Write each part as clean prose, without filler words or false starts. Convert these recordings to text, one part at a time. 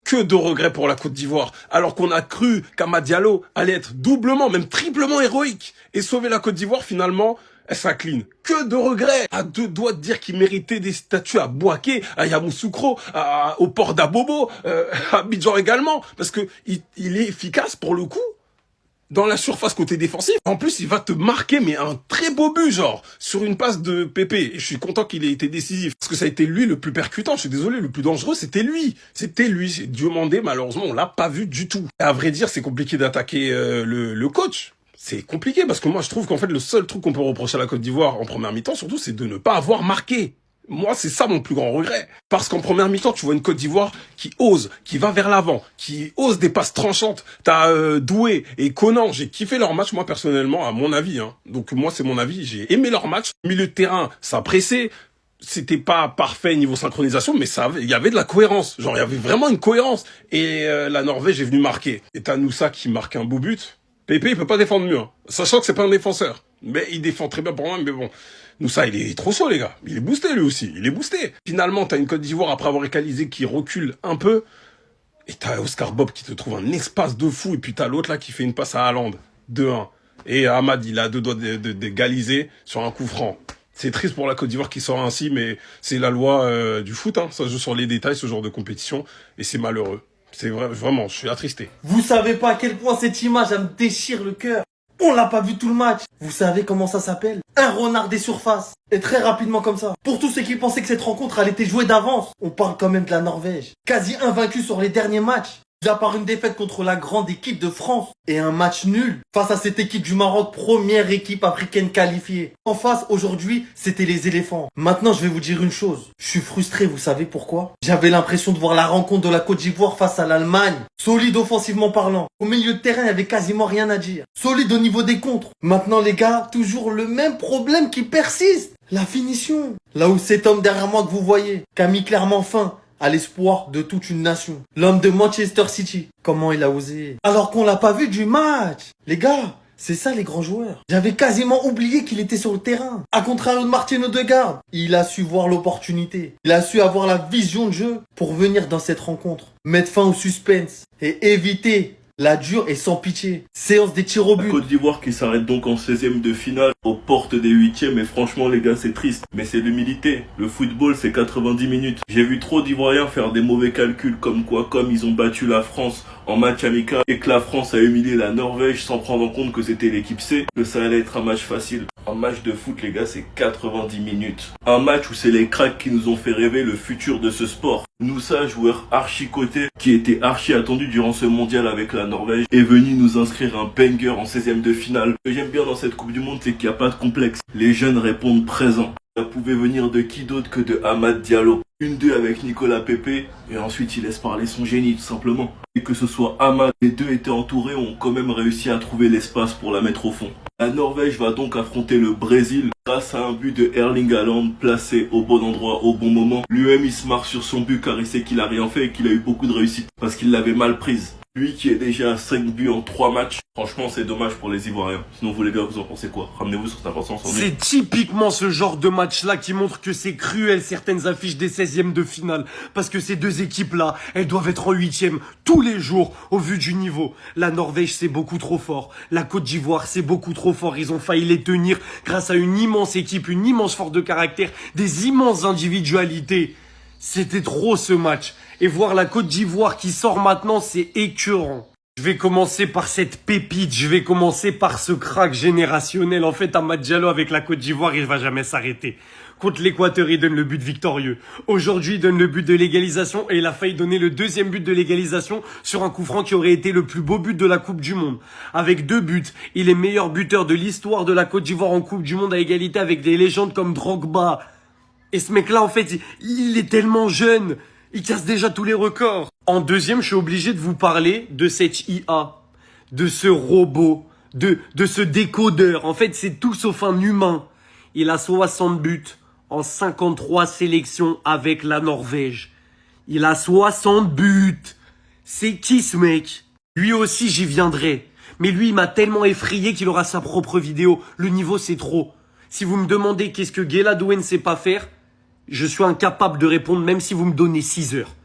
Que de regrets pour la Côte d'Ivoire, alors qu'on a cru qu'Amad Diallo allait être doublement, même triplement héroïque et sauver la Côte d'Ivoire, finalement, elle s'incline. Que de regrets. À deux doigts de dire qu'il méritait des statues à Bouaké, à Yamoussoukro, au port d'Abobo, à Abidjan également, parce que il est efficace pour le coup. Dans la surface côté défensif, en plus il va te marquer mais un très beau but genre sur une passe de Pépé. Et je suis content qu'il ait été décisif parce que ça a été lui le plus percutant. Je suis désolé, le plus dangereux c'était lui. C'était lui. Dieu mandé, malheureusement on l'a pas vu du tout. Et à vrai dire c'est compliqué d'attaquer le coach. C'est compliqué parce que moi je trouve qu'en fait le seul truc qu'on peut reprocher à la Côte d'Ivoire en première mi-temps surtout c'est de ne pas avoir marqué. Moi, c'est ça mon plus grand regret. Parce qu'en première mi-temps, tu vois une Côte d'Ivoire qui ose, qui va vers l'avant, qui ose des passes tranchantes. T'as Doué et Conan, j'ai kiffé leur match, moi, personnellement, à mon avis. Hein. Donc moi, c'est mon avis, j'ai aimé leur match. Milieu de terrain, ça pressait. C'était pas parfait niveau synchronisation, mais il y avait de la cohérence. Genre, il y avait vraiment une cohérence. Et la Norvège est venue marquer. Et t'as Noussa qui marque un beau but. Pépé, il peut pas défendre mieux. Hein. Sachant que c'est pas un défenseur. Mais il défend très bien pour moi, mais bon. Noussa, il est trop chaud, les gars. Il est boosté, lui aussi. Il est boosté. Finalement, t'as une Côte d'Ivoire, après avoir égalisé, qui recule un peu. Et t'as Oscar Bob qui te trouve un espace de fou. Et puis t'as l'autre, là, qui fait une passe à Haaland. 2-1. Et Hamad, il a deux doigts d'égaliser sur un coup franc. C'est triste pour la Côte d'Ivoire qui sort ainsi, mais c'est la loi du foot. Hein. Ça joue sur les détails, ce genre de compétition. Et c'est malheureux. C'est vrai, vraiment, je suis attristé. Vous savez pas à quel point cette image, elle me déchire le cœur. On l'a pas vu tout le match. Vous savez comment ça s'appelle? Un renard des surfaces. Et très rapidement comme ça. Pour tous ceux qui pensaient que cette rencontre allait être jouée d'avance, on parle quand même de la Norvège. Quasi invaincue sur les derniers matchs. À part une défaite contre la grande équipe de France et un match nul face à cette équipe du Maroc, première équipe africaine qualifiée. En face, aujourd'hui, c'était les éléphants. Maintenant, je vais vous dire une chose. Je suis frustré, vous savez pourquoi? J'avais l'impression de voir la rencontre de la Côte d'Ivoire face à l'Allemagne. Solide offensivement parlant. Au milieu de terrain, il n'y avait quasiment rien à dire. Solide au niveau des contres. Maintenant, les gars, toujours le même problème qui persiste. La finition. Là où cet homme derrière moi que vous voyez, qui a mis clairement fin à l'espoir de toute une nation. L'homme de Manchester City. Comment il a osé. Alors qu'on l'a pas vu du match. Les gars, c'est ça les grands joueurs. J'avais quasiment oublié qu'il était sur le terrain. À contrario de Martin Odegaard, il a su voir l'opportunité. Il a su avoir la vision de jeu pour venir dans cette rencontre. Mettre fin au suspense et éviter la dure et sans pitié. Séance des tirs au but. La Côte d'Ivoire qui s'arrête donc en 16e de finale, aux portes des 8e. Et franchement les gars, c'est triste. Mais c'est l'humilité. Le football, c'est 90 minutes. J'ai vu trop d'Ivoiriens faire des mauvais calculs comme ils ont battu la France en match amical et que la France a humilié la Norvège sans prendre en compte que c'était l'équipe C, que ça allait être un match facile. Un match de foot, les gars, c'est 90 minutes. Un match où c'est les cracks qui nous ont fait rêver le futur de ce sport. Noussa, joueur archi coté, qui était archi attendu durant ce mondial avec la Norvège, est venu nous inscrire un banger en 16e de finale. Ce que j'aime bien dans cette Coupe du Monde, c'est qu'il n'y a pas de complexe. Les jeunes répondent présent. Ça pouvait venir de qui d'autre que de Amad Diallo. 1-2 avec Nicolas Pépé, et ensuite il laisse parler son génie tout simplement. Et que ce soit Amad, les deux étaient entourés, ont quand même réussi à trouver l'espace pour la mettre au fond. La Norvège va donc affronter le Brésil grâce à un but de Erling Haaland placé au bon endroit au bon moment. Lui-même il se marre sur son but car il sait qu'il a rien fait et qu'il a eu beaucoup de réussite parce qu'il l'avait mal prise. Lui qui est déjà à 5 buts en 3 matchs, franchement c'est dommage pour les Ivoiriens. Sinon vous les gars, vous en pensez quoi? Ramenez-vous sur cette avancée. C'est typiquement ce genre de match-là qui montre que c'est cruel certaines affiches des 16e de finale. Parce que ces deux équipes-là, elles doivent être en 8e tous les jours au vu du niveau. La Norvège c'est beaucoup trop fort. La Côte d'Ivoire c'est beaucoup trop fort. Ils ont failli les tenir grâce à une immense équipe, une immense force de caractère, des immenses individualités. C'était trop ce match. Et voir la Côte d'Ivoire qui sort maintenant, c'est écœurant. Je vais commencer par cette pépite, je vais commencer par ce crack générationnel. En fait, Amad Diallo avec la Côte d'Ivoire, il va jamais s'arrêter. Contre l'Équateur, il donne le but victorieux. Aujourd'hui, il donne le but de l'égalisation et il a failli donner le deuxième but de l'égalisation sur un coup franc qui aurait été le plus beau but de la Coupe du Monde. Avec 2 buts, il est meilleur buteur de l'histoire de la Côte d'Ivoire en Coupe du Monde à égalité avec des légendes comme Drogba. Et ce mec-là, en fait, il est tellement jeune. Il casse déjà tous les records. En deuxième, je suis obligé de vous parler de cette IA, de ce robot, de ce décodeur. En fait, c'est tout sauf un humain. Il a 60 buts en 53 sélections avec la Norvège. Il a 60 buts. C'est qui ce mec? Lui aussi, j'y viendrai. Mais lui, il m'a tellement effrayé qu'il aura sa propre vidéo. Le niveau, c'est trop. Si vous me demandez qu'est-ce que Guelado ne sait pas faire, je suis incapable de répondre même si vous me donnez 6 heures.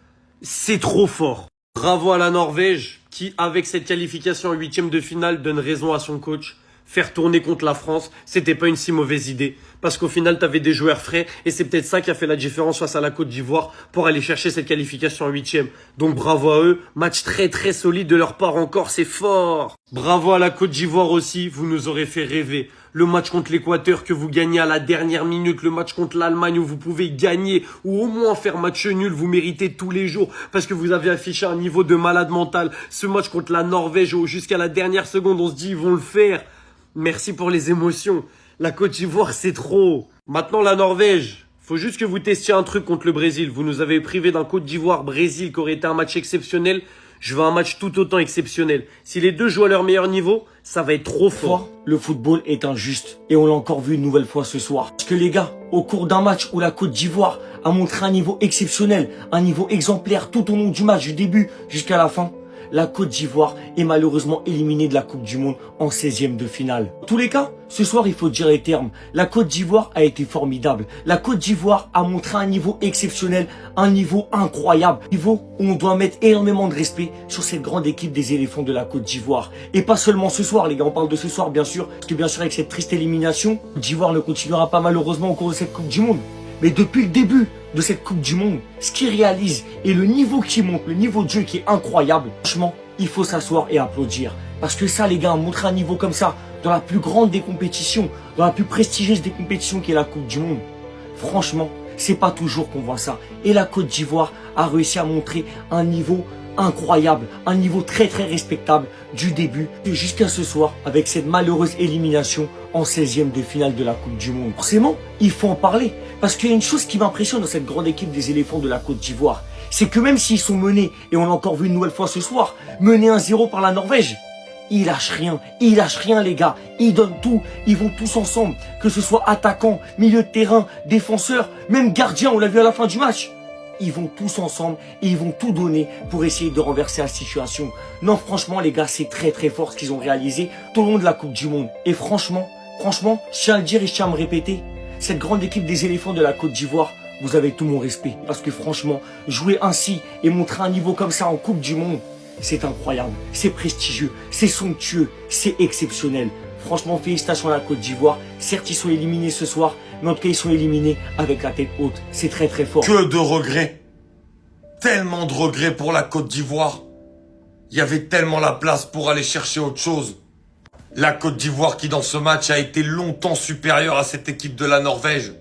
C'est trop fort. Bravo à la Norvège qui, avec cette qualification en huitième de finale, donne raison à son coach. Faire tourner contre la France, c'était pas une si mauvaise idée. Parce qu'au final, t'avais des joueurs frais et c'est peut-être ça qui a fait la différence face à la Côte d'Ivoire pour aller chercher cette qualification en huitième. Donc bravo à eux. Match très très solide de leur part encore, c'est fort. Bravo à la Côte d'Ivoire aussi, vous nous aurez fait rêver. Le match contre l'Équateur que vous gagnez à la dernière minute, le match contre l'Allemagne où vous pouvez gagner ou au moins faire match nul, vous méritez tous les jours parce que vous avez affiché un niveau de malade mental. Ce match contre la Norvège où jusqu'à la dernière seconde on se dit ils vont le faire. Merci pour les émotions. La Côte d'Ivoire, c'est trop. Maintenant, la Norvège. Faut juste que vous testiez un truc contre le Brésil. Vous nous avez privé d'un Côte d'Ivoire-Brésil qui aurait été un match exceptionnel. Je veux un match tout autant exceptionnel. Si les deux jouent à leur meilleur niveau, ça va être trop fort. Le football est injuste. Et on l'a encore vu une nouvelle fois ce soir. Parce que les gars, au cours d'un match où la Côte d'Ivoire a montré un niveau exceptionnel, un niveau exemplaire tout au long du match, du début jusqu'à la fin, la Côte d'Ivoire est malheureusement éliminée de la Coupe du Monde en 16e de finale. En tous les cas, ce soir, il faut dire les termes. La Côte d'Ivoire a été formidable. La Côte d'Ivoire a montré un niveau exceptionnel, un niveau incroyable. Un niveau où on doit mettre énormément de respect sur cette grande équipe des éléphants de la Côte d'Ivoire. Et pas seulement ce soir, les gars, on parle de ce soir, bien sûr. Parce que bien sûr, avec cette triste élimination, la Côte d'Ivoire ne continuera pas malheureusement au cours de cette Coupe du Monde. Mais depuis le début de cette Coupe du Monde, ce qu'ils réalisent et le niveau qui monte, le niveau de jeu qui est incroyable, franchement, il faut s'asseoir et applaudir. Parce que ça, les gars, montrer un niveau comme ça, dans la plus grande des compétitions, dans la plus prestigieuse des compétitions qui est la Coupe du Monde, franchement, c'est pas toujours qu'on voit ça. Et la Côte d'Ivoire a réussi à montrer un niveau incroyable, un niveau très très respectable du début jusqu'à ce soir avec cette malheureuse élimination en 16e de finale de la Coupe du Monde. Forcément, il faut en parler parce qu'il y a une chose qui m'impressionne dans cette grande équipe des éléphants de la Côte d'Ivoire, c'est que même s'ils sont menés, et on l'a encore vu une nouvelle fois ce soir, menés 1-0 par la Norvège, ils lâchent rien les gars, ils donnent tout, ils vont tous ensemble, que ce soit attaquants, milieu de terrain, défenseurs, même gardiens, on l'a vu à la fin du match. Ils vont tous ensemble et ils vont tout donner pour essayer de renverser la situation. Non, franchement, les gars, c'est très très fort ce qu'ils ont réalisé tout au long de la Coupe du Monde. Et franchement, je tiens à le dire et je tiens à me répéter, cette grande équipe des éléphants de la Côte d'Ivoire, vous avez tout mon respect. Parce que franchement, jouer ainsi et montrer un niveau comme ça en Coupe du Monde, c'est incroyable, c'est prestigieux, c'est somptueux, c'est exceptionnel. Franchement, félicitations à la Côte d'Ivoire. Certes, ils sont éliminés ce soir, mais en tout cas, ils sont éliminés avec la tête haute. C'est très très fort. Que de regrets. Tellement de regrets pour la Côte d'Ivoire. Il y avait tellement la place pour aller chercher autre chose. La Côte d'Ivoire qui, dans ce match, a été longtemps supérieure à cette équipe de la Norvège.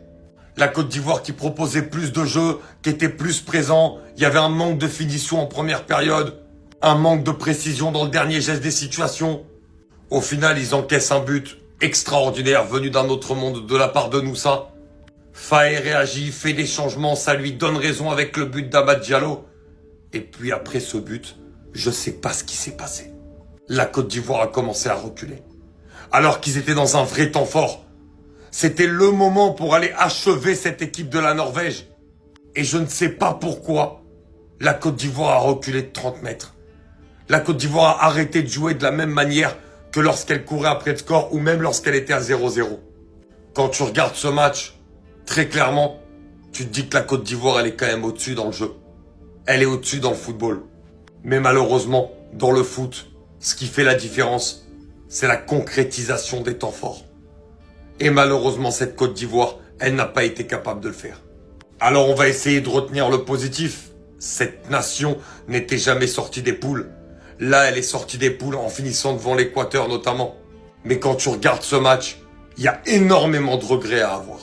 La Côte d'Ivoire qui proposait plus de jeux, qui était plus présent. Il y avait un manque de finition en première période. Un manque de précision dans le dernier geste des situations. Au final, ils encaissent un but extraordinaire venu d'un autre monde de la part de Noussa. Faé réagit, fait des changements, ça lui donne raison avec le but d'Amad Diallo. Et puis après ce but, je sais pas ce qui s'est passé. La Côte d'Ivoire a commencé à reculer. Alors qu'ils étaient dans un vrai temps fort. C'était le moment pour aller achever cette équipe de la Norvège. Et je ne sais pas pourquoi la Côte d'Ivoire a reculé de 30 mètres. La Côte d'Ivoire a arrêté de jouer de la même manière que lorsqu'elle courait après le score ou même lorsqu'elle était à 0-0. Quand tu regardes ce match, très clairement, tu te dis que la Côte d'Ivoire, elle est quand même au-dessus dans le jeu. Elle est au-dessus dans le football. Mais malheureusement, dans le foot, ce qui fait la différence, c'est la concrétisation des temps forts. Et malheureusement, cette Côte d'Ivoire, elle n'a pas été capable de le faire. Alors on va essayer de retenir le positif. Cette nation n'était jamais sortie des poules. Là, elle est sortie des poules en finissant devant l'Équateur notamment. Mais quand tu regardes ce match, il y a énormément de regrets à avoir.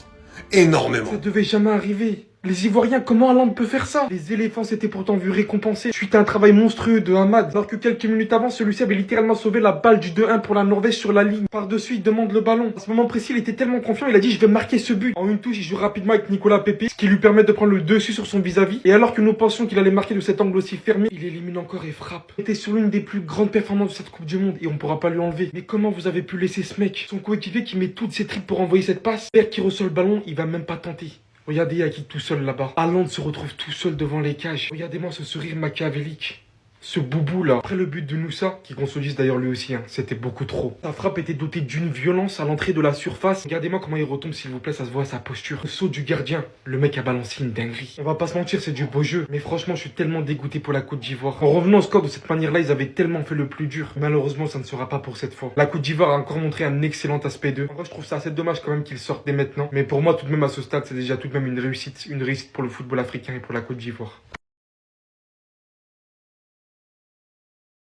Énormément. Ça devait jamais arriver. Les Ivoiriens, comment Haaland peut faire ça? Les éléphants s'étaient pourtant vus récompensés suite à un travail monstrueux de Hamad, alors que quelques minutes avant, celui-ci avait littéralement sauvé la balle du 2-1 pour la Norvège sur la ligne. Par-dessus, il demande le ballon. À ce moment précis, il était tellement confiant, il a dit je vais marquer ce but. En une touche, il joue rapidement avec Nicolas Pepe, ce qui lui permet de prendre le dessus sur son vis-à-vis. Et alors que nous pensions qu'il allait marquer de cet angle aussi fermé, il élimine encore et frappe. Il était sur l'une des plus grandes performances de cette Coupe du Monde et on pourra pas lui enlever. Mais comment vous avez pu laisser ce mec, son coéquipier qui met toutes ses tripes pour envoyer cette passe, Père qui reçoit le ballon, il va même pas tenter. Regardez Yaki tout seul là-bas. Haaland se retrouve tout seul devant les cages. Regardez-moi ce sourire machiavélique. Ce boubou là, après le but de Noussa, qui consolise d'ailleurs lui aussi, hein, c'était beaucoup trop. Sa frappe était dotée d'une violence à l'entrée de la surface. Regardez-moi comment il retombe s'il vous plaît, ça se voit à sa posture. Le saut du gardien, le mec a balancé une dinguerie. On va pas se mentir, c'est du beau jeu, mais franchement je suis tellement dégoûté pour la Côte d'Ivoire. En revenant au score de cette manière là, ils avaient tellement fait le plus dur. Malheureusement ça ne sera pas pour cette fois. La Côte d'Ivoire a encore montré un excellent aspect d'eux. En vrai je trouve ça assez dommage quand même qu'ils sortent dès maintenant. Mais pour moi tout de même à ce stade c'est déjà tout de même une réussite pour le football africain et pour la Côte d'Ivoire.